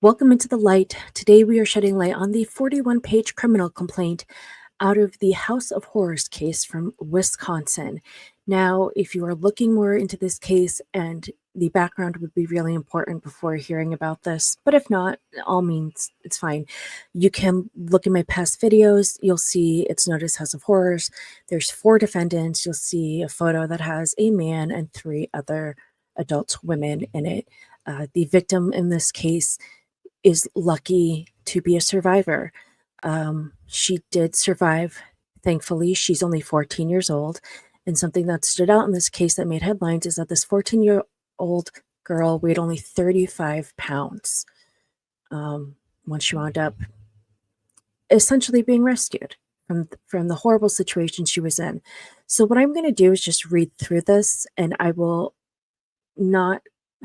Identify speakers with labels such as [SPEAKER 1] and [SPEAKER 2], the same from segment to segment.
[SPEAKER 1] Welcome into the light. Today we are shedding light on the 41-page criminal complaint out of the House of Horrors case from Wisconsin. Now, if you are looking more into this case, and the background would be really important before hearing about this, but if not, all means it's fine. You can look in my past videos. You'll see it's noticed House of Horrors. There's 4 defendants. You'll see a photo that has a man and 3 other adult women in it. The victim in this case is lucky to be a survivor. She did survive, thankfully. She's only 14 years old. And something that stood out in this case that made headlines is that this 14-year-old girl weighed only 35 pounds when she wound up essentially being rescued from the horrible situation she was in. So what I'm going to do is just read through this, and I will not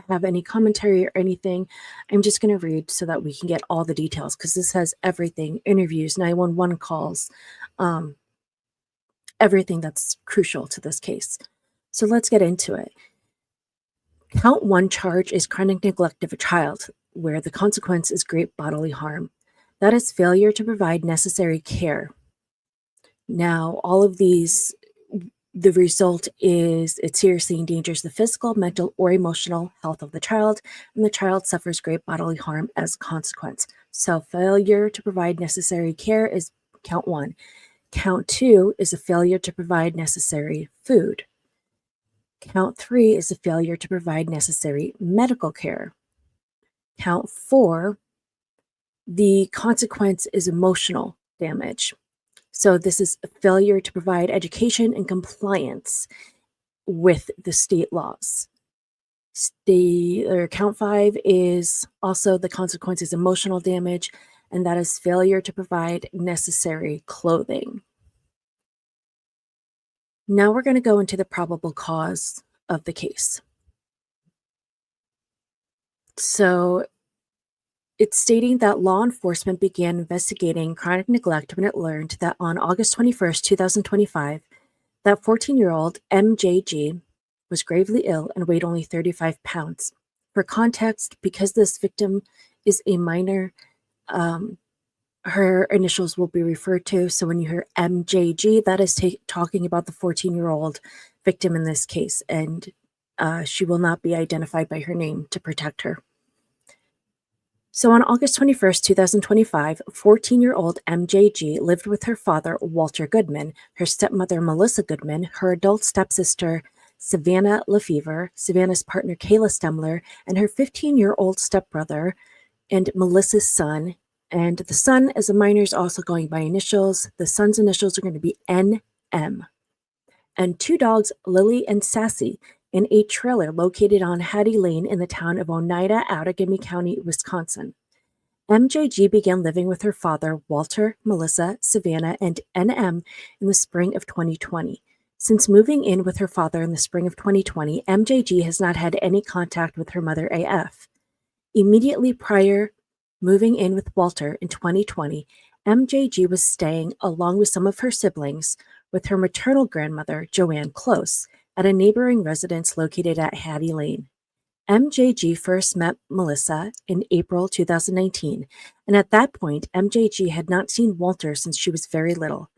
[SPEAKER 1] have any commentary or anything. I'm just going to read so that we can get all the details, because this has everything: interviews, 911 calls, everything that's crucial to this case. So let's get into it. Count 1 charge is chronic neglect of a child, where the consequence is great bodily harm. That is failure to provide necessary care. Now, all of these, the result is it seriously endangers the physical, mental, or emotional health of the child, and the child suffers great bodily harm as a consequence. So failure to provide necessary care is count 1. Count 2 is a failure to provide necessary food. Count 3 is a failure to provide necessary medical care. Count 4, the consequence is emotional damage. So this is a failure to provide education and compliance with the state laws. Count 5 is also the consequence is emotional damage, and that is failure to provide necessary clothing. Now we're going to go into the probable cause of the case. So it's stating that law enforcement began investigating chronic neglect when it learned that on August 21st, 2025, that 14-year-old MJG was gravely ill and weighed only 35 pounds. For context, because this victim is a minor, her initials will be referred to. So when you hear MJG, that is talking about the 14-year-old victim in this case, and she will not be identified by her name to protect her. So on August 21st, 2025, 14-year-old MJG lived with her father, Walter Goodman, her stepmother, Melissa Goodman, her adult stepsister, Savannah Lefevre, Savannah's partner, Kayla Stemler, and her 15-year-old stepbrother, and Melissa's son. And the son, as a minor, is also going by initials. The son's initials are going to be NM. And 2 dogs, Lily and Sassy, in a trailer located on Hattie Lane in the town of Oneida, Outagamie County, Wisconsin. MJG began living with her father, Walter, Melissa, Savannah, and NM in the spring of 2020. Since moving in with her father in the spring of 2020, MJG has not had any contact with her mother, AF. Immediately prior moving in with Walter in 2020, MJG was staying, along with some of her siblings, with her maternal grandmother, Joanne Close, at a neighboring residence located at Hattie Lane. MJG first met Melissa in April 2019, and at that point, MJG had not seen Walter since she was very little.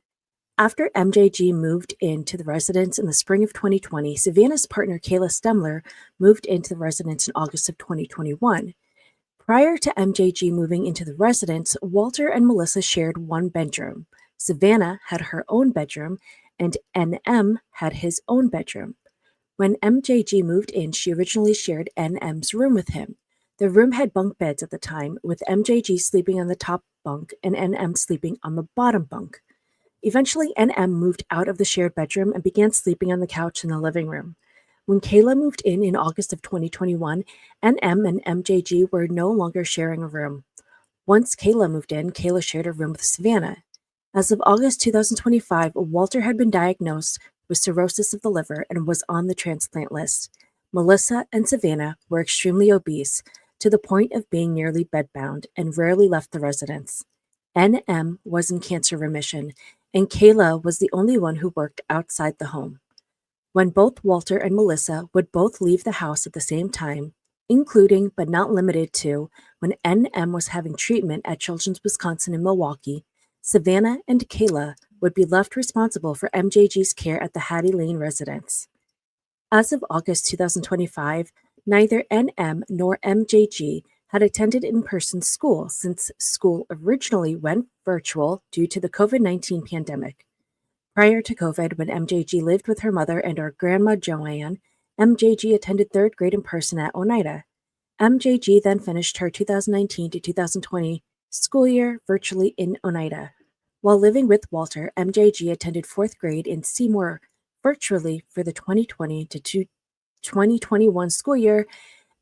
[SPEAKER 1] After MJG moved into the residence in the spring of 2020, Savannah's partner, Kayla Stemler, moved into the residence in August of 2021. Prior to MJG moving into the residence, Walter and Melissa shared one bedroom. Savannah had her own bedroom, and NM had his own bedroom. When MJG moved in, she originally shared NM's room with him. The room had bunk beds at the time, with MJG sleeping on the top bunk and NM sleeping on the bottom bunk. Eventually, NM moved out of the shared bedroom and began sleeping on the couch in the living room. When Kayla moved in August of 2021, NM and MJG were no longer sharing a room. Once Kayla moved in, Kayla shared a room with Savannah. As of August 2025, Walter had been diagnosed with cirrhosis of the liver and was on the transplant list. Melissa and Savannah were extremely obese, to the point of being nearly bedbound, and rarely left the residence. NM was in cancer remission, and Kayla was the only one who worked outside the home. When both Walter and Melissa would both leave the house at the same time, including but not limited to when NM was having treatment at Children's Wisconsin in Milwaukee. Savannah and Kayla would be left responsible for MJG's care at the Hattie Lane residence. As of August 2025, neither NM nor MJG had attended in person school since school originally went virtual due to the COVID-19 pandemic. Prior to COVID, when MJG lived with her mother and our grandma Joanne, MJG attended third grade in person at Oneida. MJG then finished her 2019 to 2020 school year virtually in Oneida. While living with Walter, MJG attended fourth grade in Seymour virtually for the 2020 to 2021 school year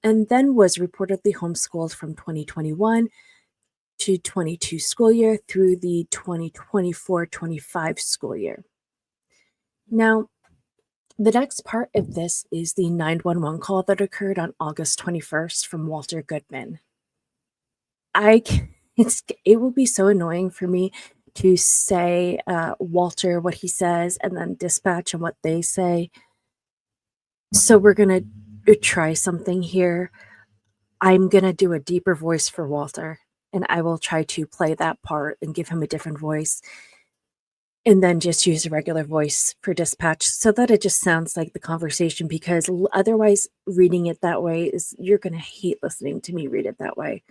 [SPEAKER 1] and then was reportedly homeschooled from 2021 to 22 school year through the 2024-25 school year. Now, the next part of this is the 911 call that occurred on August 21st from Walter Goodman. It will be so annoying for me to say Walter what he says and then dispatch and what they say. So we're gonna try something here. I'm gonna do a deeper voice for Walter, and I will try to play that part and give him a different voice, and then just use a regular voice for dispatch so that it just sounds like the conversation. Because otherwise, reading it that way is you're gonna hate listening to me read it that way.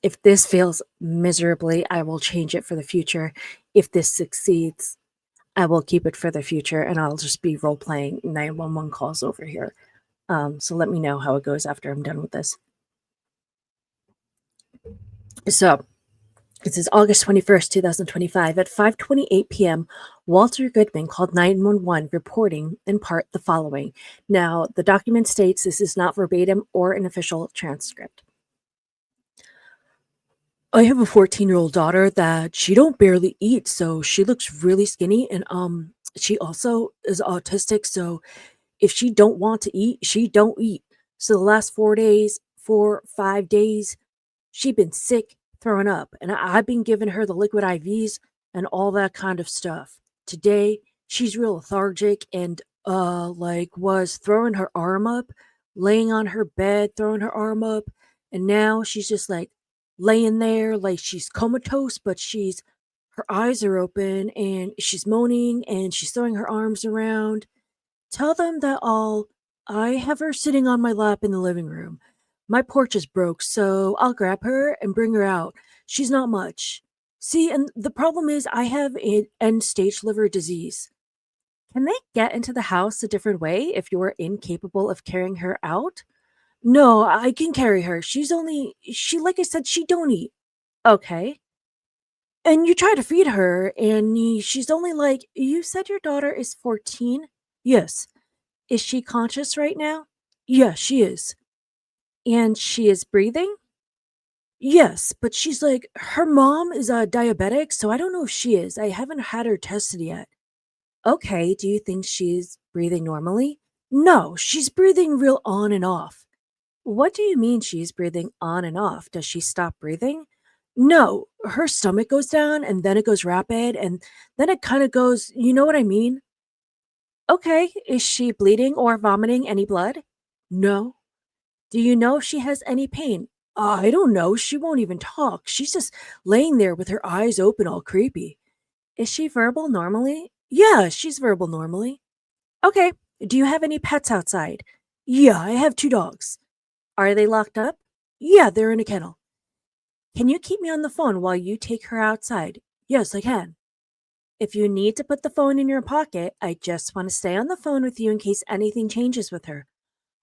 [SPEAKER 1] If this fails miserably, I will change it for the future. If this succeeds, I will keep it for the future, and I'll just be role playing 911 calls over here. So let me know how it goes after I'm done with this. So this is August 21st, 2025. At 5:28 p.m., Walter Goodman called 911 reporting in part the following. Now, the document states this is not verbatim or an official transcript. I have a 14-year-old daughter that she don't barely eat, so she looks really skinny, and she also is autistic, so if she don't want to eat, she don't eat. So the last 5 days, she been sick, throwing up, and I've been giving her the liquid IVs and all that kind of stuff. Today, she's real lethargic and like was throwing her arm up, laying on her bed, throwing her arm up, and now she's just like laying there like she's comatose, but her eyes are open and she's moaning and she's throwing her arms around. Tell them that I have her sitting on my lap in the living room. My porch is broke, so I'll grab her and bring her out. She's not much. See, and the problem is I have an end-stage liver disease. Can they get into the house a different way if you're incapable of carrying her out? No, I can carry her. Like I said, she don't eat. Okay. And you try to feed her, and she's only like, you said your daughter is 14? Yes. Is she conscious right now? Yes, she is. And she is breathing? Yes, but she's like, her mom is a diabetic, so I don't know if she is. I haven't had her tested yet. Okay, do you think she's breathing normally? No, she's breathing real on and off. What do you mean she's breathing on and off? Does she stop breathing? No, her stomach goes down and then it goes rapid and then it kind of goes, you know what I mean? Okay, is she bleeding or vomiting any blood? No. Do you know if she has any pain? I don't know. She won't even talk. She's just laying there with her eyes open, all creepy. Is she verbal normally? Yeah, she's verbal normally. Okay. Do you have any pets outside? Yeah, I have two dogs. Are they locked up? Yeah, they're in a kennel. Can you keep me on the phone while you take her outside? Yes, I can. If you need to put the phone in your pocket, I just want to stay on the phone with you in case anything changes with her.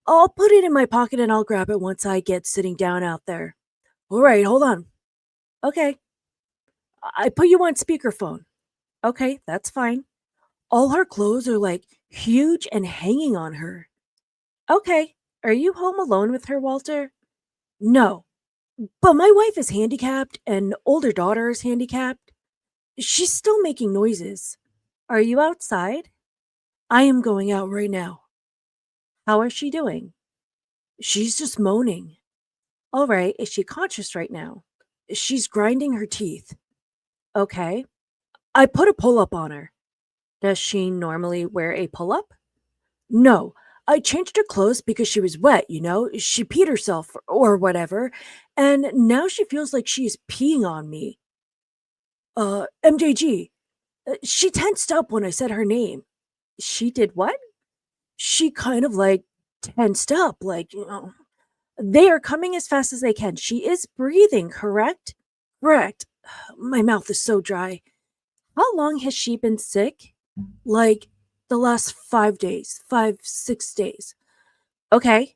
[SPEAKER 1] I'll put it in my pocket and I'll grab it once I get sitting down out there. All right, hold on. Okay. I put you on speakerphone. Okay, that's fine. All her clothes are like huge and hanging on her. Okay. Are you home alone with her, Walter? No. But my wife is handicapped and older daughter is handicapped. She's still making noises. Are you outside? I am going out right now. How is she doing? She's just moaning. All right, is she conscious right now? She's grinding her teeth. Okay. I put a pull up on her. Does she normally wear a pull up? No. I changed her clothes because she was wet, you know? She peed herself or whatever, and now she feels like she's peeing on me. MJG. She tensed up when I said her name. She did what? She kind of like tensed up, like, they are coming as fast as they can. She is breathing, correct? Correct. My mouth is so dry. How long has she been sick? Like the last 5 days, 5, 6 days. Okay.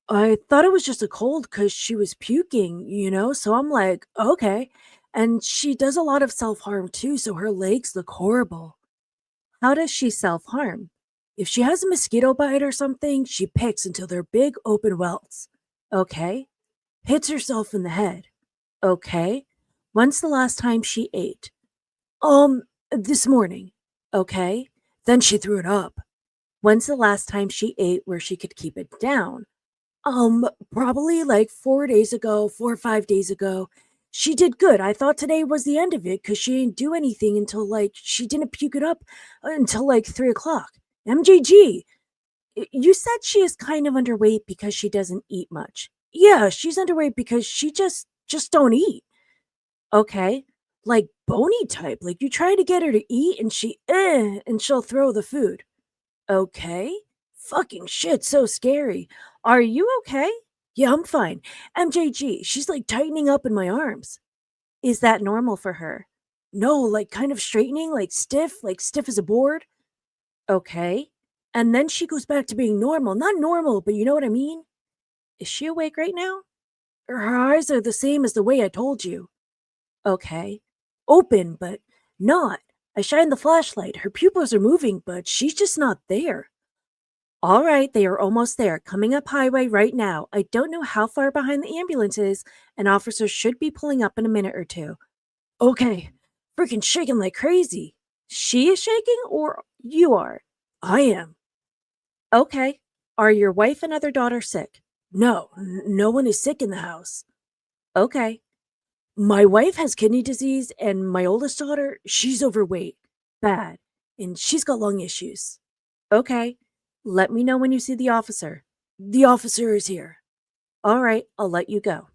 [SPEAKER 1] I thought it was just a cold because she was puking, So I'm like, okay. And she does a lot of self harm too, so her legs look horrible. How does she self harm? If she has a mosquito bite or something, she picks until they're big open welts. Okay. Hits herself in the head. Okay. When's the last time she ate? Um, this morning. Okay. Then she threw it up. When's the last time she ate where she could keep it down? Probably like 4 days ago, 4 or 5 days ago. She did good. I thought today was the end of it because she didn't do anything until like she didn't puke it up until like 3 o'clock. MJG, you said she is kind of underweight because she doesn't eat much. Yeah, she's underweight because she just don't eat. Okay. Like bony type. Like you try to get her to eat and and she'll throw the food. Okay. Fucking shit, so scary. Are you okay? Yeah, I'm fine. MJG, she's like tightening up in my arms. Is that normal for her? No, like kind of straightening, like stiff as a board. Okay. And then she goes back to being normal. Not normal, but you know what I mean? Is she awake right now? Her eyes are the same as the way I told you. Okay. Open, but not. I shine the flashlight. Her pupils are moving, but she's just not there. All right, they are almost there. Coming up highway right now. I don't know how far behind the ambulance is, and officers should be pulling up in a minute or two. Okay. Freaking shaking like crazy. She is shaking or you are? I am. Okay. Are your wife and other daughter sick? No, no one is sick in the house. Okay. My wife has kidney disease, and my oldest daughter, she's overweight. Bad. And she's got lung issues. Okay. Let me know when you see the officer. The officer is here. All right, I'll let you go.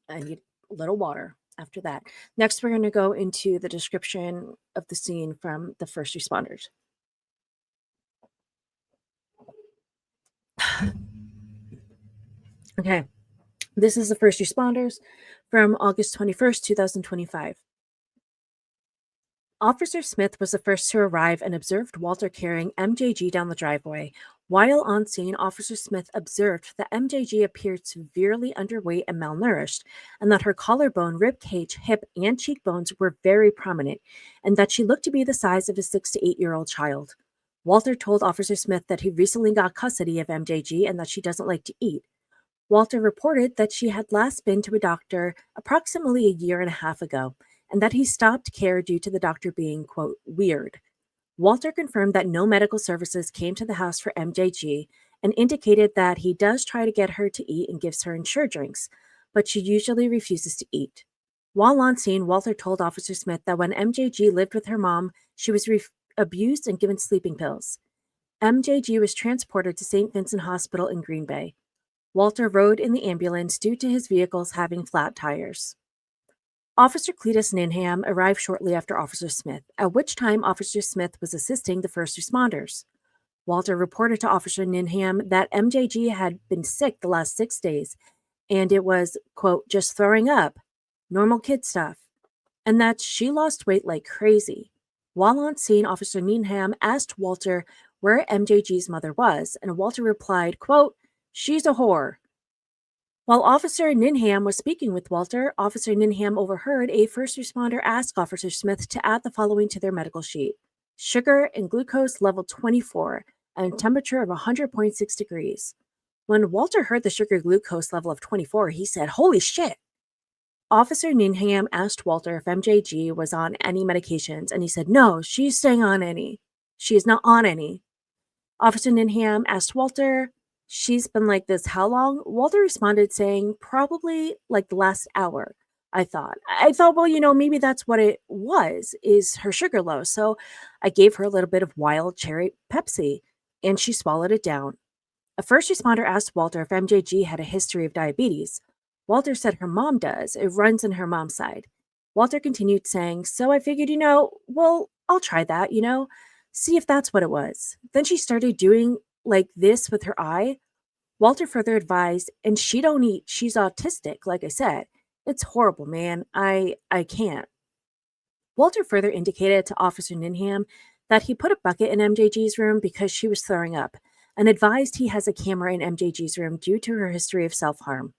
[SPEAKER 1] I need a little water after that. Next, we're going to go into the description of the scene from the first responders. Okay, this is the first responders from August 21st, 2025. Officer Smith was the first to arrive and observed Walter carrying MJG down the driveway. While on scene, Officer Smith observed that MJG appeared severely underweight and malnourished, and that her collarbone, rib cage, hip, and cheekbones were very prominent, and that she looked to be the size of a 6 to 8 year old child. Walter told Officer Smith that he recently got custody of MJG and that she doesn't like to eat. Walter reported that she had last been to a doctor approximately a year and a half ago, and that he stopped care due to the doctor being, quote, weird. Walter confirmed that no medical services came to the house for MJG and indicated that he does try to get her to eat and gives her insured drinks, but she usually refuses to eat. While on scene, Walter told Officer Smith that when MJG lived with her mom, she was abused and given sleeping pills. MJG was transported to St. Vincent Hospital in Green Bay. Walter rode in the ambulance due to his vehicles having flat tires. Officer Cletus Ninham arrived shortly after Officer Smith, at which time Officer Smith was assisting the first responders. Walter reported to Officer Ninham that MJG had been sick the last 6 days, and it was, quote, just throwing up, normal kid stuff, and that she lost weight like crazy. While on scene, Officer Ninham asked Walter where MJG's mother was, and Walter replied, quote, she's a whore. While Officer Ninham was speaking with Walter, Officer Ninham overheard a first responder ask Officer Smith to add the following to their medical sheet: sugar and glucose level 24 and temperature of 100.6 degrees. When Walter heard the sugar glucose level of 24, he said, holy shit. Officer Ninham asked Walter if MJG was on any medications, and he said, no, she's staying on any. She is not on any. Officer Ninham asked Walter, she's been like this how long? Walter responded saying, probably like the last hour. I thought, well, maybe that's what it was, is her sugar low. So I gave her a little bit of wild cherry Pepsi. and she swallowed it down. A first responder asked Walter if MJG had a history of diabetes. Walter said her mom does. It runs in her mom's side. Walter continued saying, "So I figured, well, I'll try that, see if that's what it was." Then she started doing like this with her eye. Walter further advised, "And she don't eat. She's autistic, like I said. It's horrible, man. I can't." Walter further indicated to Officer Ninham that he put a bucket in MJG's room because she was throwing up, and advised he has a camera in MJG's room due to her history of self-harm.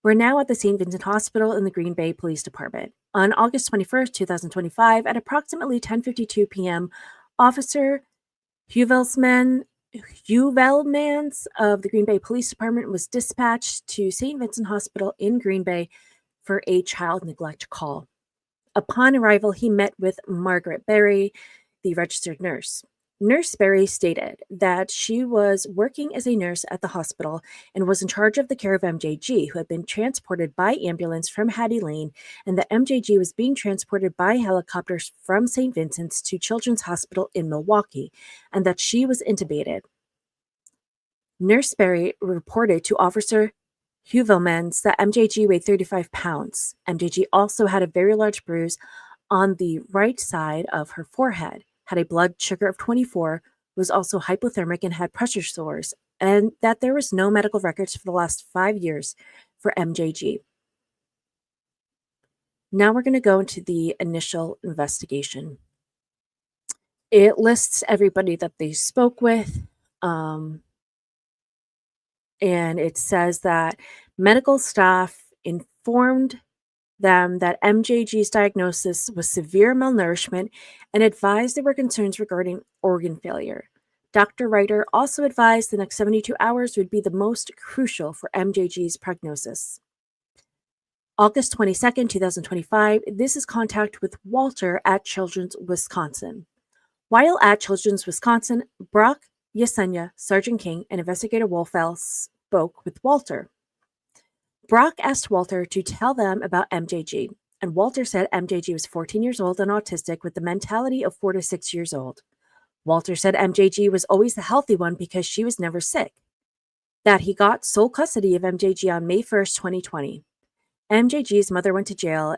[SPEAKER 1] We're now at the St. Vincent Hospital in the Green Bay Police Department. On August 21st, 2025, at approximately 10:52 p.m., Officer Huvelsmans of the Green Bay Police Department was dispatched to St. Vincent Hospital in Green Bay for a child neglect call. Upon arrival, he met with Margaret Berry, the registered nurse. Nurse Berry stated that she was working as a nurse at the hospital and was in charge of the care of MJG, who had been transported by ambulance from Hattie Lane, and that MJG was being transported by helicopters from St. Vincent's to Children's Hospital in Milwaukee, and that she was intubated. Nurse Berry reported to Officer Huvelsmans that MJG weighed 35 pounds. MJG also had a very large bruise on the right side of her forehead, had a blood sugar of 24, was also hypothermic and had pressure sores, and that there was no medical records for the last 5 years for MJG. Now we're going to go into the initial investigation. It lists everybody that they spoke with, and it says that medical staff informed them that MJG's diagnosis was severe malnourishment and advised there were concerns regarding organ failure. Dr. Reiter also advised the next 72 hours would be the most crucial for MJG's prognosis. August 22nd, 2025, this is contact with Walter at Children's Wisconsin. While at Children's Wisconsin, Brock, Yesenia, Sergeant King, and Investigator Wolfell spoke with Walter. Brock asked Walter to tell them about MJG, and Walter said MJG was 14 years old and autistic with the mentality of 4 to 6 years old. Walter said MJG was always the healthy one because she was never sick. That he got sole custody of MJG on May 1st, 2020. MJG's mother went to jail,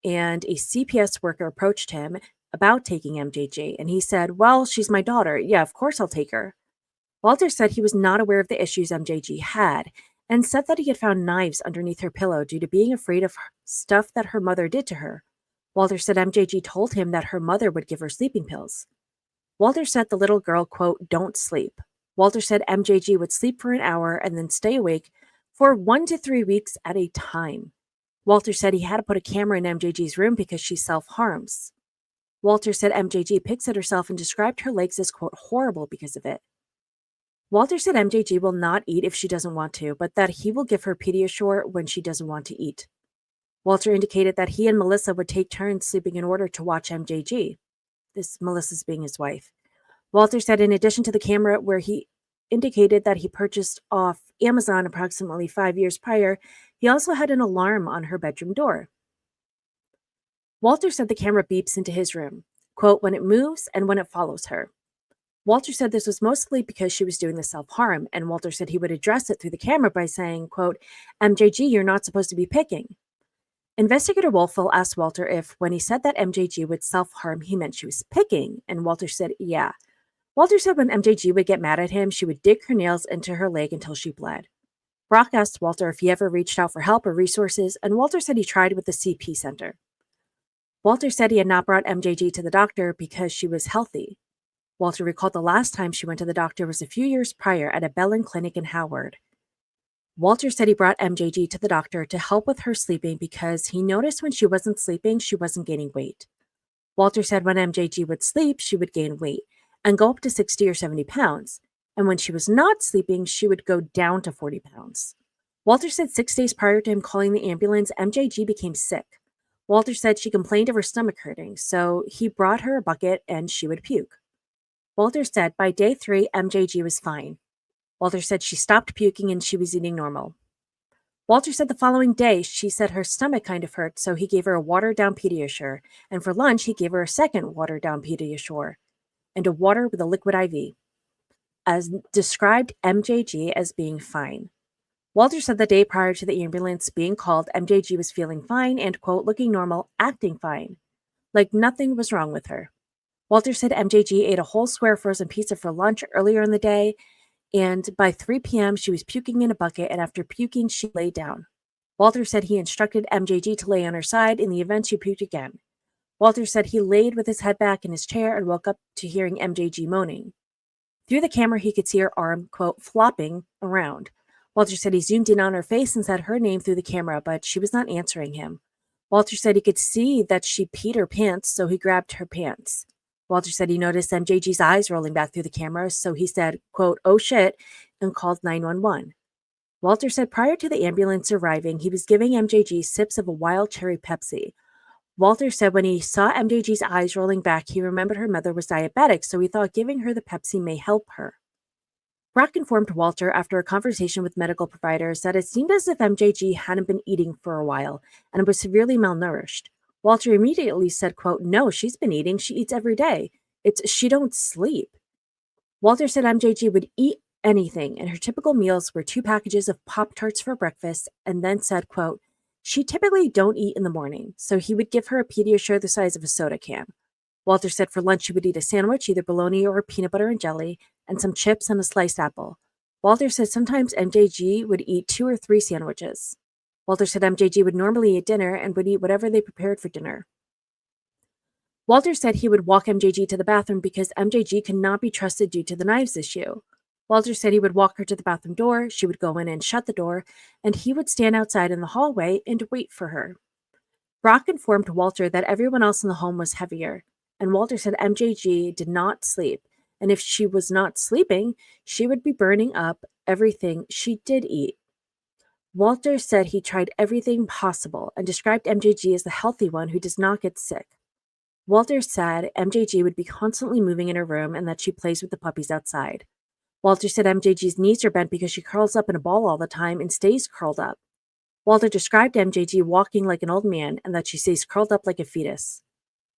[SPEAKER 1] and a CPS worker approached him about taking MJG, and he said, "Well, she's my daughter. Yeah, of course I'll take her." Walter said he was not aware of the issues MJG had, and said that he had found knives underneath her pillow due to being afraid of stuff that her mother did to her. Walter said MJG told him that her mother would give her sleeping pills. Walter said the little girl, quote, "don't sleep." Walter said MJG would sleep for an hour and then stay awake for 1 to 3 weeks at a time. Walter said he had to put a camera in MJG's room because she self-harms. Walter said MJG picks at herself and described her legs as, quote, horrible because of it. Walter said MJG will not eat if she doesn't want to, but that he will give her Pediasure when she doesn't want to eat. Walter indicated that he and Melissa would take turns sleeping in order to watch MJG. This Melissa's being his wife. Walter said in addition to the camera where he indicated that he purchased off Amazon approximately 5 years prior, he also had an alarm on her bedroom door. Walter said the camera beeps into his room, quote, when it moves and when it follows her. Walter said this was mostly because she was doing the self-harm, and Walter said he would address it through the camera by saying, quote, "MJG, you're not supposed to be picking." Investigator Wolfell asked Walter if, when he said that MJG would self-harm, he meant she was picking, and Walter said, yeah. Walter said when MJG would get mad at him, she would dig her nails into her leg until she bled. Brock asked Walter if he ever reached out for help or resources, and Walter said he tried with the CP Center. Walter said he had not brought MJG to the doctor because she was healthy. Walter recalled the last time she went to the doctor was a few years prior at a Bellin clinic in Howard. Walter said he brought MJG to the doctor to help with her sleeping because he noticed when she wasn't sleeping, she wasn't gaining weight. Walter said when MJG would sleep, she would gain weight and go up to 60 or 70 pounds. And when she was not sleeping, she would go down to 40 pounds. Walter said 6 days prior to him calling the ambulance, MJG became sick. Walter said she complained of her stomach hurting, so he brought her a bucket and she would puke. Walter said by day 3, MJG was fine. Walter said she stopped puking and she was eating normal. Walter said the following day, she said her stomach kind of hurt, so he gave her a watered-down Pediasure, and for lunch, he gave her a second watered-down Pediasure. and a water with a liquid IV, as described MJG as being fine. Walter said the day prior to the ambulance being called, MJG was feeling fine and, quote, looking normal, acting fine, like nothing was wrong with her. Walter said MJG ate a whole square frozen pizza for lunch earlier in the day, and by 3 p.m., she was puking in a bucket, and after puking, she lay down. Walter said he instructed MJG to lay on her side in the event she puked again. Walter said he laid with his head back in his chair and woke up to hearing MJG moaning. Through the camera, he could see her arm, quote, flopping around. Walter said he zoomed in on her face and said her name through the camera, but she was not answering him. Walter said he could see that she peed her pants, so he grabbed her pants. Walter said he noticed MJG's eyes rolling back through the camera, so he said, quote, oh shit, and called 911. Walter said prior to the ambulance arriving, he was giving MJG sips of a wild cherry Pepsi. Walter said when he saw MJG's eyes rolling back, he remembered her mother was diabetic, so he thought giving her the Pepsi may help her. Brock informed Walter after a conversation with medical providers that it seemed as if MJG hadn't been eating for a while and was severely malnourished. Walter immediately said, quote, no, she's been eating. She eats every day. It's she don't sleep. Walter said MJG would eat anything, and her typical meals were 2 packages of Pop-Tarts for breakfast, and then said, quote, she typically don't eat in the morning, so he would give her a Pediasure the size of a soda can. Walter said for lunch she would eat a sandwich, either bologna or peanut butter and jelly, and some chips and a sliced apple. Walter said sometimes MJG would eat 2 or 3 sandwiches. Walter said MJG would normally eat dinner and would eat whatever they prepared for dinner. Walter said he would walk MJG to the bathroom because MJG could not be trusted due to the knives issue. Walter said he would walk her to the bathroom door, she would go in and shut the door, and he would stand outside in the hallway and wait for her. Brock informed Walter that everyone else in the home was heavier, and Walter said MJG did not sleep, and if she was not sleeping, she would be burning up everything she did eat. Walter said he tried everything possible and described MJG as the healthy one who does not get sick. Walter said MJG would be constantly moving in her room and that she plays with the puppies outside. Walter said MJG's knees are bent because she curls up in a ball all the time and stays curled up. Walter described MJG walking like an old man and that she stays curled up like a fetus.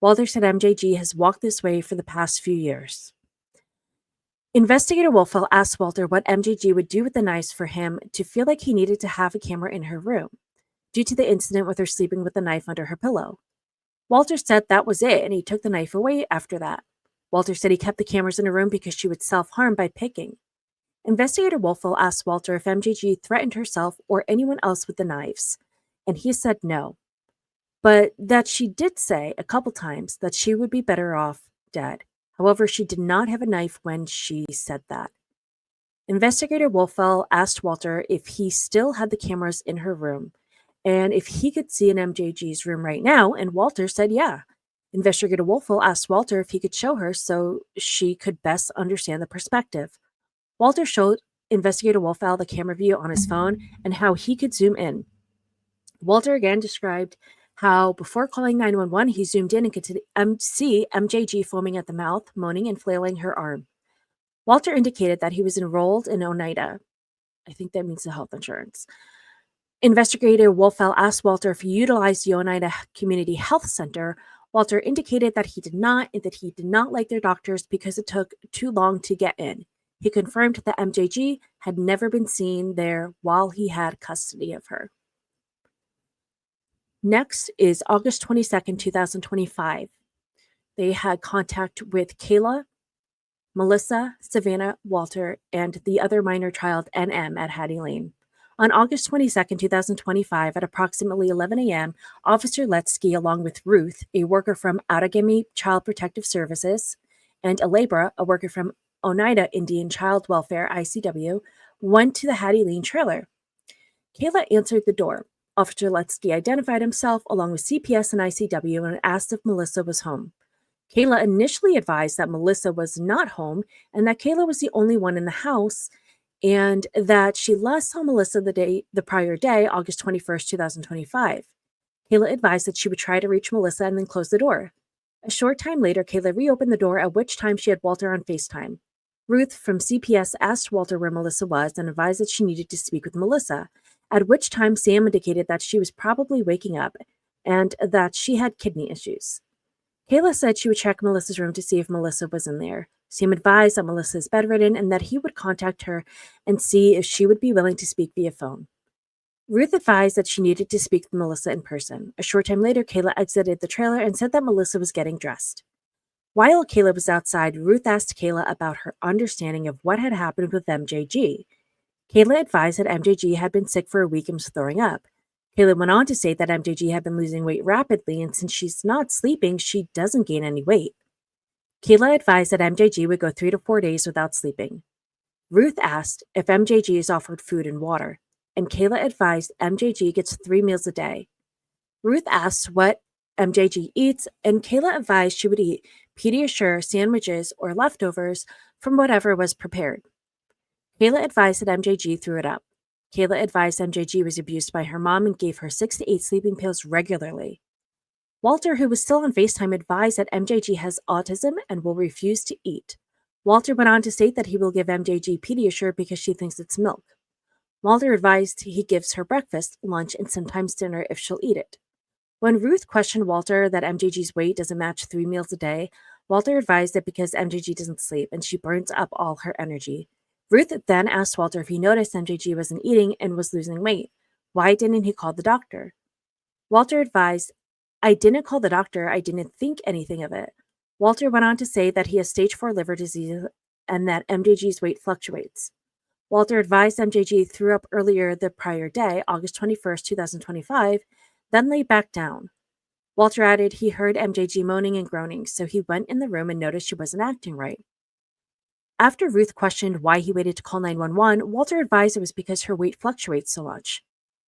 [SPEAKER 1] Walter said MJG has walked this way for the past few years. Investigator Wolfell asked Walter what MJG would do with the knives for him to feel like he needed to have a camera in her room, due to the incident with her sleeping with the knife under her pillow. Walter said that was it, and he took the knife away after that. Walter said he kept the cameras in her room because she would self-harm by picking. Investigator Wolfell asked Walter if MJG threatened herself or anyone else with the knives, and he said no, but that she did say a couple times that she would be better off dead. However, she did not have a knife when she said that. Investigator Wolfell asked Walter if he still had the cameras in her room, and if he could see in MJG's room right now, and Walter said yeah. Investigator Wolfell asked Walter if he could show her so she could best understand the perspective. Walter showed Investigator Wolfell the camera view on his phone and how he could zoom in. Walter again described how before calling 911, he zoomed in and could see MJG foaming at the mouth, moaning and flailing her arm. Walter indicated that he was enrolled in Oneida. I think that means the health insurance. Investigator Wolfell asked Walter if he utilized the Oneida Community Health Center. Walter indicated that he did not, and that he did not like their doctors because it took too long to get in. He confirmed that MJG had never been seen there while he had custody of her. Next is August 22nd, 2025. They had contact with Kayla, Melissa, Savannah, Walter, and the other minor child, NM, at Hattie Lane. On August 22nd, 2025, at approximately 11 a.m., Officer Letsky, along with Ruth, a worker from Outagamie Child Protective Services, and Alabra, a worker from Oneida Indian Child Welfare, ICW, went to the Hattie Lane trailer. Kayla answered the door. Officer Letsky identified himself along with CPS and ICW and asked if Melissa was home. Kayla initially advised that Melissa was not home and that Kayla was the only one in the house, and that she last saw Melissa the prior day, August 21st, 2025. Kayla advised that she would try to reach Melissa and then close the door. A short time later, Kayla reopened the door, at which time she had Walter on FaceTime. Ruth from CPS asked Walter where Melissa was and advised that she needed to speak with Melissa, at which time Sam indicated that she was probably waking up and that she had kidney issues. Kayla said she would check Melissa's room to see if Melissa was in there. Sam advised that Melissa is bedridden and that he would contact her and see if she would be willing to speak via phone. Ruth advised that she needed to speak with Melissa in person. A short time later, Kayla exited the trailer and said that Melissa was getting dressed. While Kayla was outside, Ruth asked Kayla about her understanding of what had happened with MJG. Kayla advised that MJG had been sick for a week and was throwing up. Kayla went on to say that MJG had been losing weight rapidly, and since she's not sleeping, she doesn't gain any weight. Kayla advised that MJG would go 3 to 4 days without sleeping. Ruth asked if MJG is offered food and water, and Kayla advised MJG gets 3 meals a day. Ruth asked what MJG eats, and Kayla advised she would eat Pediasure sandwiches or leftovers from whatever was prepared. Kayla advised that MJG threw it up. Kayla advised MJG was abused by her mom and gave her 6 to 8 sleeping pills regularly. Walter, who was still on FaceTime, advised that MJG has autism and will refuse to eat. Walter went on to state that he will give MJG Pediasure because she thinks it's milk. Walter advised he gives her breakfast, lunch, and sometimes dinner if she'll eat it. When Ruth questioned Walter that MJG's weight doesn't match 3 meals a day, Walter advised that because MJG doesn't sleep and she burns up all her energy. Ruth then asked Walter if he noticed MJG wasn't eating and was losing weight. Why didn't he call the doctor? Walter advised, I didn't call the doctor, I didn't think anything of it. Walter went on to say that he has stage 4 liver disease and that MJG's weight fluctuates. Walter advised MJG threw up earlier the prior day, August 21st, 2025, then lay back down. Walter added he heard MJG moaning and groaning, so he went in the room and noticed she wasn't acting right. After Ruth questioned why he waited to call 911, Walter advised it was because her weight fluctuates so much.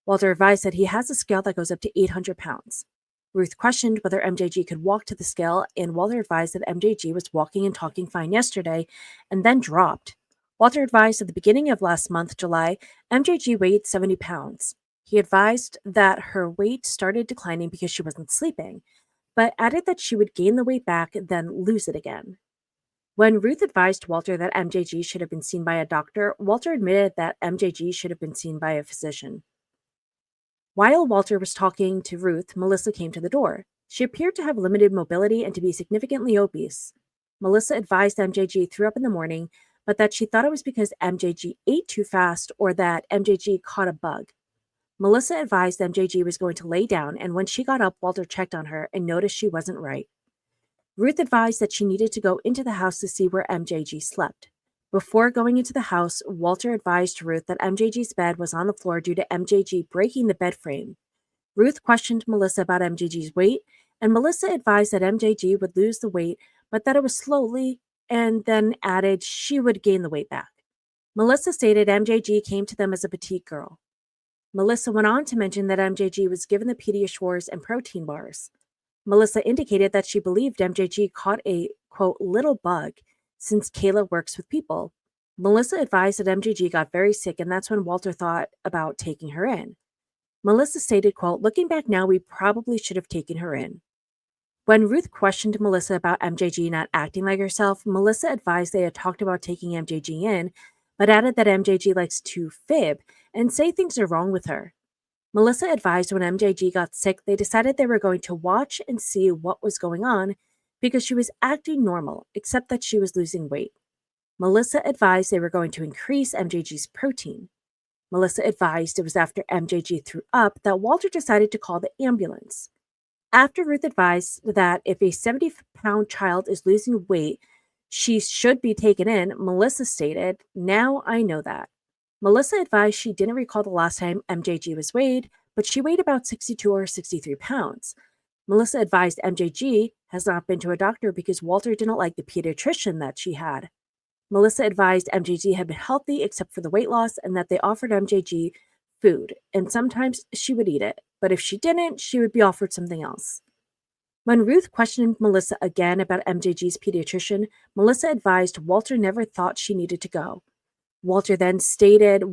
[SPEAKER 1] Walter advised that he has a scale that goes up to 800 pounds. Ruth questioned whether MJG could walk to the scale, and Walter advised that MJG was walking and talking fine yesterday and then dropped. Walter advised at the beginning of last month, July, MJG weighed 70 pounds. He advised that her weight started declining because she wasn't sleeping, but added that she would gain the weight back and then lose it again. When Ruth advised Walter that MJG should have been seen by a doctor, Walter admitted that MJG should have been seen by a physician. While Walter was talking to Ruth, Melissa came to the door. She appeared to have limited mobility and to be significantly obese. Melissa advised MJG threw up in the morning, but that she thought it was because MJG ate too fast or that MJG caught a bug. Melissa advised MJG was going to lay down, and when she got up, Walter checked on her and noticed she wasn't right. Ruth advised that she needed to go into the house to see where MJG slept. Before going into the house, Walter advised Ruth that MJG's bed was on the floor due to MJG breaking the bed frame. Ruth questioned Melissa about MJG's weight, and Melissa advised that MJG would lose the weight, but that it was slowly, and then added she would gain the weight back. Melissa stated MJG came to them as a petite girl. Melissa went on to mention that MJG was given the Pediasures and protein bars. Melissa indicated that she believed MJG caught a, quote, little bug since Kayla works with people. Melissa advised that MJG got very sick, and that's when Walter thought about taking her in. Melissa stated, quote, looking back now, we probably should have taken her in. When Ruth questioned Melissa about MJG not acting like herself, Melissa advised they had talked about taking MJG in, but added that MJG likes to fib and say things are wrong with her. Melissa advised when MJG got sick, they decided they were going to watch and see what was going on because she was acting normal, except that she was losing weight. Melissa advised they were going to increase MJG's protein. Melissa advised it was after MJG threw up that Walter decided to call the ambulance. After Ruth advised that if a 70-pound child is losing weight, she should be taken in, Melissa stated, now I know that. Melissa advised she didn't recall the last time MJG was weighed, but she weighed about 62 or 63 pounds. Melissa advised MJG has not been to a doctor because Walter didn't like the pediatrician that she had. Melissa advised MJG had been healthy except for the weight loss and that they offered MJG food, and sometimes she would eat it, but if she didn't, she would be offered something else. When Ruth questioned Melissa again about MJG's pediatrician, Melissa advised Walter never thought she needed to go. Melissa then stated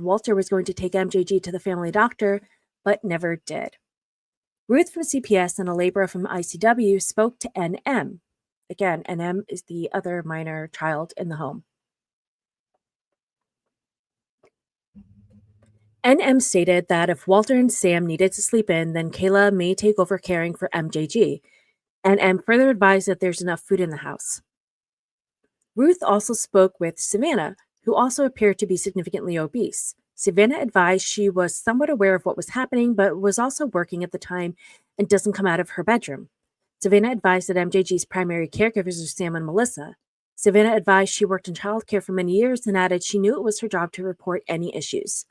[SPEAKER 1] Walter was going to take MJG to the family doctor, but never did. Ruth from CPS and a laborer from ICW spoke to NM. Again, NM is the other minor child in the home. NM stated that if Walter and Sam needed to sleep in, then Kayla may take over caring for MJG. NM further advised that there's enough food in the house. Ruth also spoke with Savannah, who also appeared to be significantly obese. Savannah advised she was somewhat aware of what was happening, but was also working at the time and doesn't come out of her bedroom. Savannah advised that MJG's primary caregivers are Sam and Melissa. Savannah advised she worked in childcare for many years and added she knew it was her job to report any issues.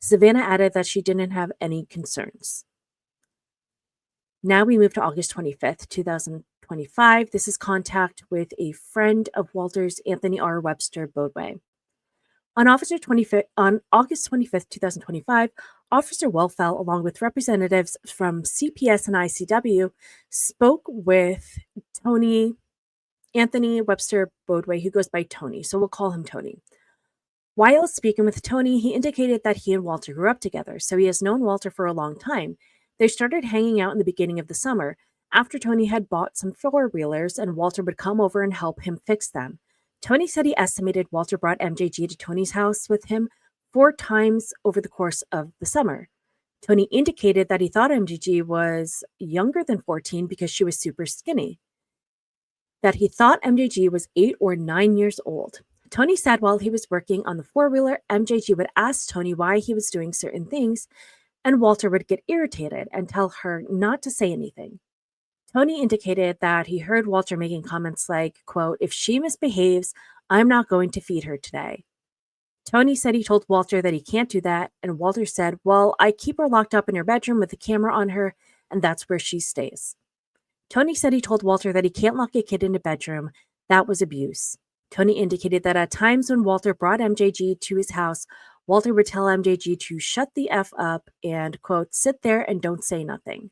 [SPEAKER 1] Savannah added that she didn't have any concerns. Now we move to August 25th, 2025. This is contact with a friend of Walter's, Anthony R. Webster Bodway. On August 25th, 2025, Officer Wellfell, along with representatives from CPS and ICW, spoke with Anthony Webster Bodway, who goes by Tony, so we'll call him Tony. While speaking with Tony, he indicated that he and Walter grew up together, so he has known Walter for a long time. They started hanging out in the beginning of the summer, after Tony had bought some four-wheelers and Walter would come over and help him fix them. Tony said he estimated Walter brought MJG to Tony's house with him 4 times over the course of the summer. Tony indicated that he thought MJG was younger than 14 because she was super skinny, that he thought MJG was 8 or 9 years old. Tony said while he was working on the four-wheeler, MJG would ask Tony why he was doing certain things, and Walter would get irritated and tell her not to say anything. Tony indicated that he heard Walter making comments like, quote, "If she misbehaves, I'm not going to feed her today." Tony said he told Walter that he can't do that, and Walter said, "Well, I keep her locked up in her bedroom with a camera on her, and that's where she stays." Tony said he told Walter that he can't lock a kid in a bedroom. That was abuse. Tony indicated that at times when Walter brought MJG to his house, Walter would tell MJG to shut the F up and, quote, "sit there and don't say nothing."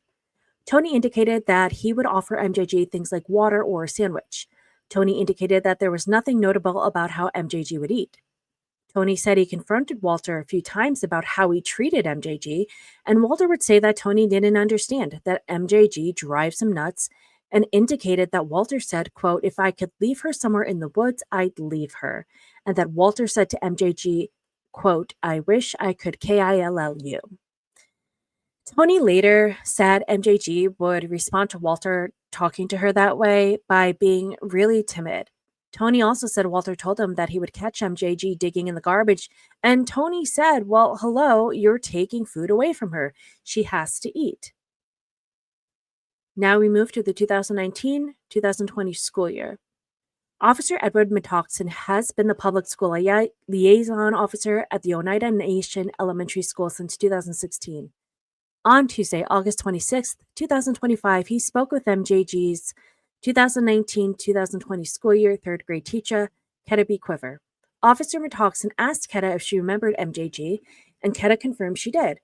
[SPEAKER 1] Tony indicated that he would offer MJG things like water or a sandwich. Tony indicated that there was nothing notable about how MJG would eat. Tony said he confronted Walter a few times about how he treated MJG, and Walter would say that Tony didn't understand that MJG drives him nuts, and indicated that Walter said, quote, "If I could leave her somewhere in the woods, I'd leave her," and that Walter said to MJG, quote, "I wish I could kill you." Tony later said MJG would respond to Walter talking to her that way by being really timid. Tony also said Walter told him that he would catch MJG digging in the garbage, and Tony said, "Well, hello, you're taking food away from her. She has to eat." Now we move to the 2019-2020 school year. Officer Edward Metoxen has been the public school liaison officer at the Oneida Nation Elementary School since 2016. On Tuesday, August 26th, 2025, he spoke with MJG's 2019-2020 school year third grade teacher, Ketta B. Quiver. Officer Metoxen asked Ketta if she remembered MJG, and Ketta confirmed she did.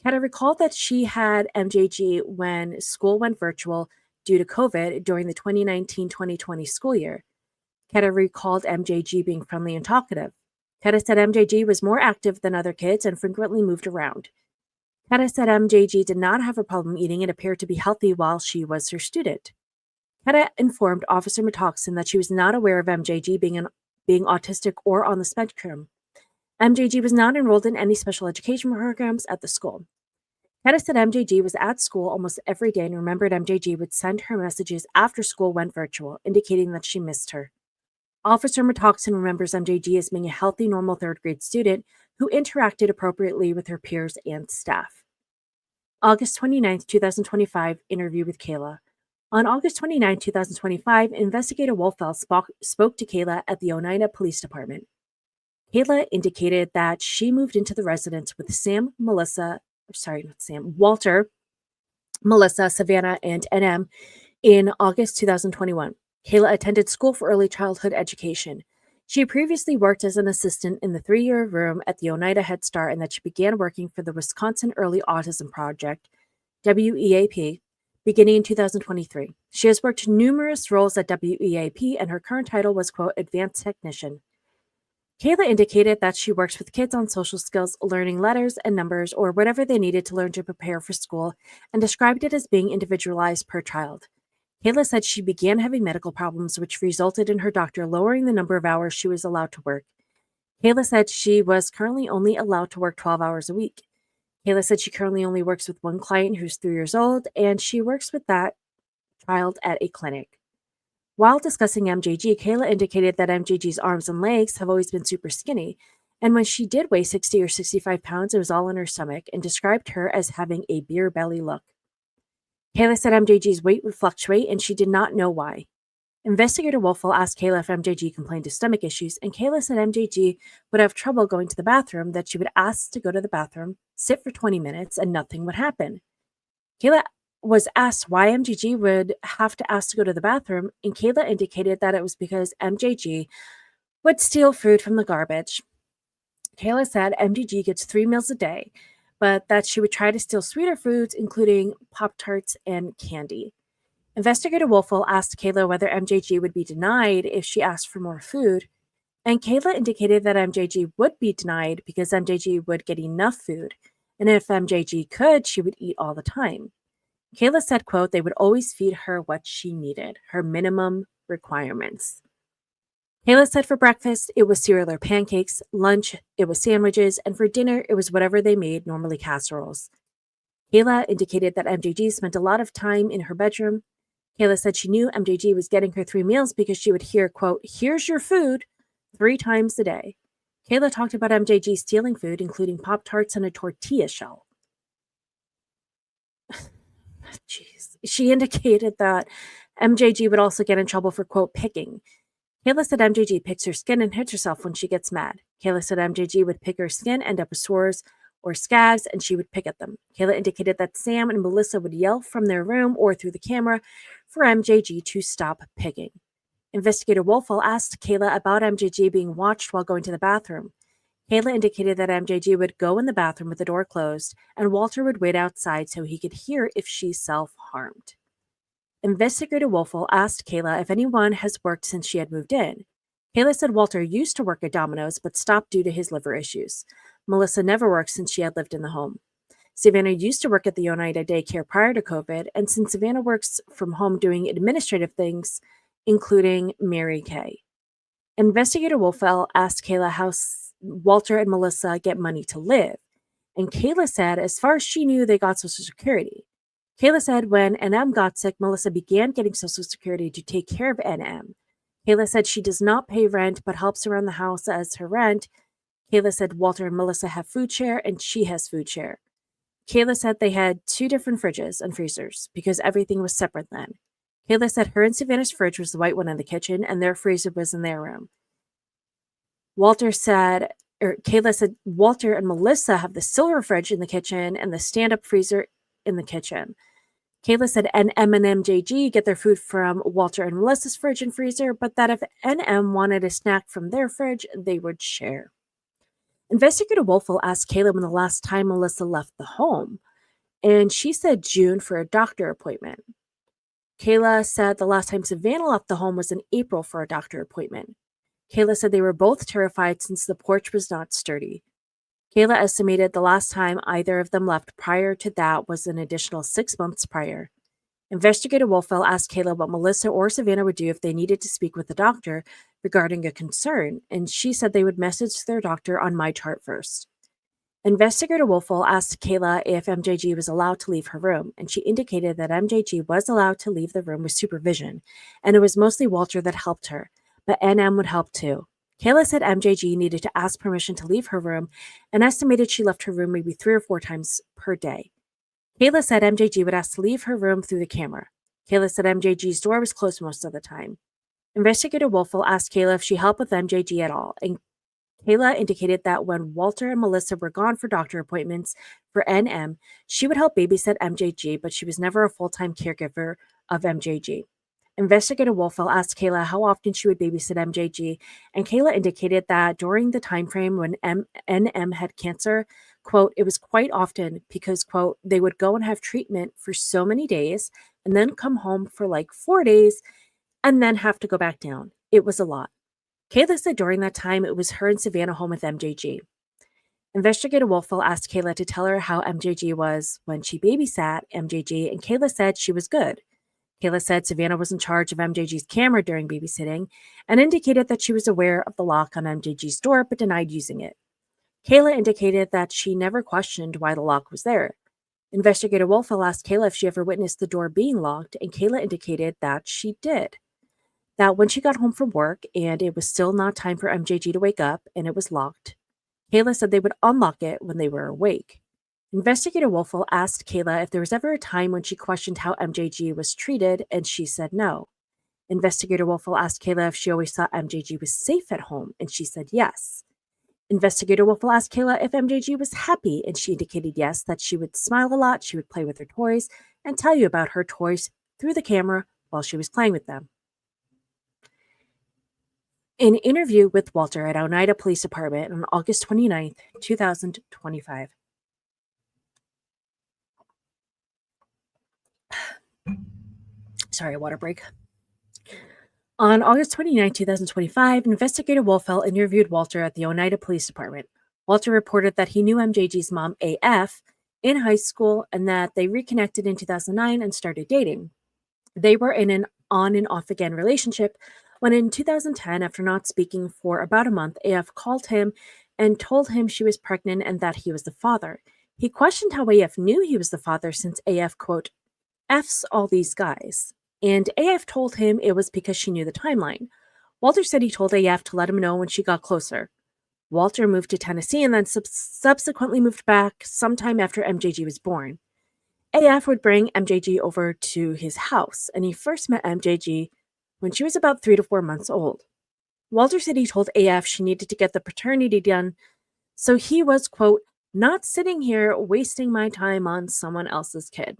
[SPEAKER 1] Ketta recalled that she had MJG when school went virtual due to COVID during the 2019-2020 school year. Ketta recalled MJG being friendly and talkative. Ketta said MJG was more active than other kids and frequently moved around. Ketta said MJG did not have a problem eating and appeared to be healthy while she was her student. Ketta informed Officer Metoxen that she was not aware of MJG being autistic or on the spectrum. MJG was not enrolled in any special education programs at the school. Ketta said MJG was at school almost every day and remembered MJG would send her messages after school went virtual, indicating that she missed her. Officer Metoxen remembers MJG as being a healthy, normal third grade student who interacted appropriately with her peers and staff. August 29th, 2025, interview with Kayla. On August 29, 2025, Investigator Wolfell spoke to Kayla at the Oneida Police Department. Kayla indicated that she moved into the residence with Walter, Melissa, Savannah, and NM in August 2021. Kayla attended school for early childhood education. She previously worked as an assistant in the 3-year room at the Oneida Head Start, and that she began working for the Wisconsin Early Autism Project, WEAP, beginning in 2023. She has worked numerous roles at WEAP, and her current title was, quote, advanced technician. Kayla indicated that she works with kids on social skills, learning letters and numbers, or whatever they needed to learn to prepare for school, and described it as being individualized per child. Kayla said she began having medical problems, which resulted in her doctor lowering the number of hours she was allowed to work. Kayla said she was currently only allowed to work 12 hours a week. Kayla said she currently only works with one client who's 3 years old, and she works with that child at a clinic. While discussing MJG, Kayla indicated that MJG's arms and legs have always been super skinny, and when she did weigh 60 or 65 pounds, it was all in her stomach, and described her as having a beer belly look. Kayla said MJG's weight would fluctuate, and she did not know why. Investigator Wolfel asked Kayla if MJG complained of stomach issues, and Kayla said MJG would have trouble going to the bathroom, that she would ask to go to the bathroom, sit for 20 minutes, and nothing would happen. Kayla was asked why MJG would have to ask to go to the bathroom, and Kayla indicated that it was because MJG would steal food from the garbage. Kayla said MJG gets 3 meals a day, but that she would try to steal sweeter foods, including Pop-Tarts and candy. Investigator Wolfel asked Kayla whether MJG would be denied if she asked for more food, and Kayla indicated that MJG would be denied because MJG would get enough food, and if MJG could, she would eat all the time. Kayla said, quote, they would always feed her what she needed, her minimum requirements. Kayla said for breakfast, it was cereal or pancakes, lunch, it was sandwiches, and for dinner, it was whatever they made, normally casseroles. Kayla indicated that MJG spent a lot of time in her bedroom. Kayla said she knew MJG was getting her 3 meals because she would hear, quote, here's your food 3 times a day. Kayla talked about MJG stealing food, including Pop-Tarts and a tortilla shell. Jeez. She indicated that MJG would also get in trouble for, quote, picking. Kayla said MJG picks her skin and hits herself when she gets mad. Kayla said MJG would pick her skin, end up with sores or scabs, and she would pick at them. Kayla indicated that Sam and Melissa would yell from their room or through the camera for MJG to stop picking. Investigator Wolfel asked Kayla about MJG being watched while going to the bathroom. Kayla indicated that MJG would go in the bathroom with the door closed, and Walter would wait outside so he could hear if she self-harmed. Investigator Wolfel asked Kayla if anyone has worked since she had moved in. Kayla said Walter used to work at Domino's but stopped due to his liver issues. Melissa never worked since she had lived in the home. Savannah used to work at the Oneida daycare prior to COVID, and since Savannah works from home doing administrative things, including Mary Kay. Investigator Wolfel asked Kayla how Walter and Melissa get money to live, and Kayla said as far as she knew, they got Social Security. Kayla said when NM got sick, Melissa began getting Social Security to take care of NM. Kayla said she does not pay rent but helps around the house as her rent. Kayla said Walter and Melissa have food share and she has food share. Kayla said they had 2 different fridges and freezers because everything was separate then. Kayla said her and Savannah's fridge was the white one in the kitchen and their freezer was in their room. Kayla said Walter and Melissa have the silver fridge in the kitchen and the stand-up freezer in the kitchen. Kayla said NM and MJG get their food from Walter and Melissa's fridge and freezer, but that if NM wanted a snack from their fridge, they would share. Investigator Wolfel asked Kayla when the last time Melissa left the home, and she said June for a doctor appointment. Kayla said the last time Savannah left the home was in April for a doctor appointment. Kayla said they were both terrified since the porch was not sturdy. Kayla estimated the last time either of them left prior to that was an additional 6 months prior. Investigator Wolfel asked Kayla what Melissa or Savannah would do if they needed to speak with the doctor regarding a concern, and she said they would message their doctor on My Chart first. Investigator Wolfel asked Kayla if MJG was allowed to leave her room, and she indicated that MJG was allowed to leave the room with supervision, and it was mostly Walter that helped her, but NM would help too. Kayla said MJG needed to ask permission to leave her room and estimated she left her room maybe 3 or 4 times per day. Kayla said MJG would ask to leave her room through the camera. Kayla said MJG's door was closed most of the time. Investigator Wolfel asked Kayla if she helped with MJG at all, and Kayla indicated that when Walter and Melissa were gone for doctor appointments for NM, she would help babysit MJG, but she was never a full-time caregiver of MJG. Investigator Wolfel asked Kayla how often she would babysit MJG, and Kayla indicated that during the time frame when NM had cancer, quote, it was quite often because, quote, they would go and have treatment for so many days and then come home for like 4 days and then have to go back down. It was a lot. Kayla said during that time it was her and Savannah home with MJG. Investigator Wolfel asked Kayla to tell her how MJG was when she babysat MJG, and Kayla said she was good. Kayla said Savannah was in charge of MJG's camera during babysitting and indicated that she was aware of the lock on MJG's door but denied using it. Kayla indicated that she never questioned why the lock was there. Investigator Wolfell asked Kayla if she ever witnessed the door being locked, and Kayla indicated that she did. That when she got home from work and it was still not time for MJG to wake up and it was locked, Kayla said they would unlock it when they were awake. Investigator Wolfell asked Kayla if there was ever a time when she questioned how MJG was treated, and she said no. Investigator Wolfell asked Kayla if she always thought MJG was safe at home, and she said yes. Investigator Wolfell asked Kayla if MJG was happy, and she indicated yes, that she would smile a lot, she would play with her toys, and tell you about her toys through the camera while she was playing with them. An interview with Walter at Oneida Police Department on August 29th, 2025. Sorry, water break. On August 29, 2025, Investigator Wolfell interviewed Walter at the Oneida Police Department. Walter reported that he knew MJG's mom, AF, in high school and that they reconnected in 2009 and started dating. They were in an on and off again relationship when in 2010, after not speaking for about a month, AF called him and told him she was pregnant and that he was the father. He questioned how AF knew he was the father since AF, quote, F's all these guys. And AF told him it was because she knew the timeline. Walter said he told AF to let him know when she got closer. Walter moved to Tennessee and then subsequently moved back sometime after MJG was born. AF would bring MJG over to his house, and he first met MJG when she was about 3 to 4 months old. Walter said he told AF she needed to get the paternity done, so he was, quote, not sitting here wasting my time on someone else's kid.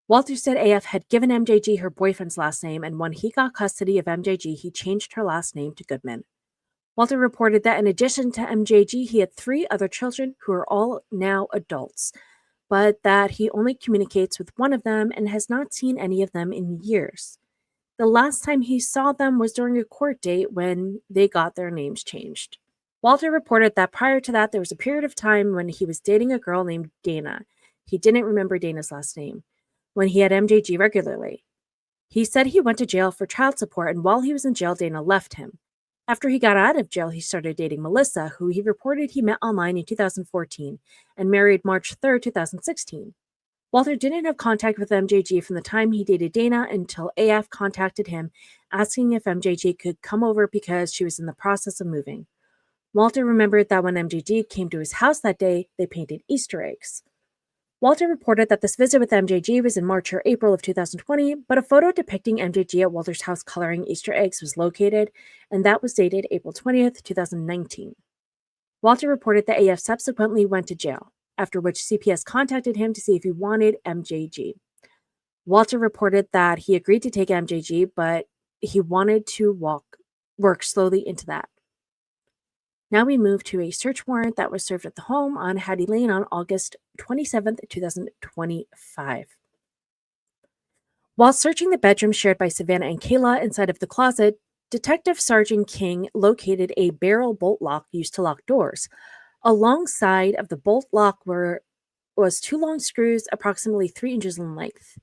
[SPEAKER 1] Walter said AF had given MJG her boyfriend's last name, and when he got custody of MJG, he changed her last name to Goodman. Walter reported that in addition to MJG, he had 3 other children who are all now adults, but that he only communicates with one of them and has not seen any of them in years. The last time he saw them was during a court date when they got their names changed. Walter reported that prior to that, there was a period of time when he was dating a girl named Dana. He didn't remember Dana's last name, when he had MJG regularly. He said he went to jail for child support, and while he was in jail, Dana left him. After he got out of jail, he started dating Melissa, who he reported he met online in 2014 and married March 3, 2016. Walter didn't have contact with MJG from the time he dated Dana until AF contacted him asking if MJG could come over because she was in the process of moving. Walter remembered that when MJG came to his house that day, they painted Easter eggs. Walter reported that this visit with MJG was in March or April of 2020, but a photo depicting MJG at Walter's house coloring Easter eggs was located, and that was dated April 20th, 2019. Walter reported that AF subsequently went to jail, after which CPS contacted him to see if he wanted MJG. Walter reported that he agreed to take MJG, but he wanted to work slowly into that. Now we move to a search warrant that was served at the home on Hattie Lane on August 27th, 2025. While searching the bedroom shared by Savannah and Kayla inside of the closet, Detective Sergeant King located a barrel bolt lock used to lock doors. Alongside of the bolt lock was 2 long screws approximately 3 inches in length.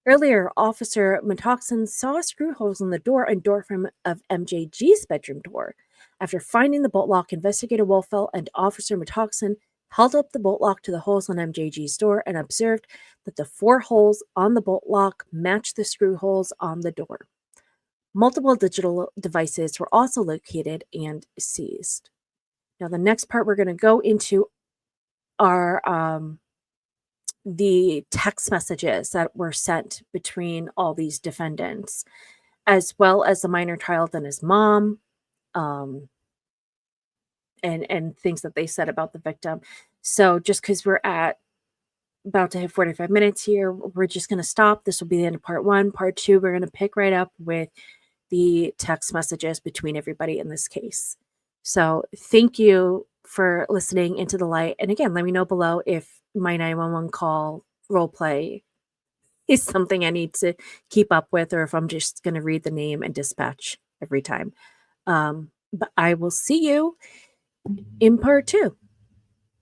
[SPEAKER 1] Earlier, Officer Metoxen saw screw holes in the door and door frame of MJG's bedroom door. After finding the bolt lock, Investigator Wolfell and Officer Metoxen held up the bolt lock to the holes on MJG's door and observed that the 4 holes on the bolt lock matched the screw holes on the door. Multiple digital devices were also located and seized. Now, the next part we're going to go into are the text messages that were sent between all these defendants, as well as the minor child and his mom, and things that they said about the victim. So just because we're about to hit 45 minutes here, we're just going to stop. This will be the end of part 1. Part 2, we're going to pick right up with the text messages between everybody in this case. So thank you for listening into the light. And again, let me know below if my 911 call role play is something I need to keep up with, or if I'm just going to read the name and dispatch every time. But I will see you in part 2.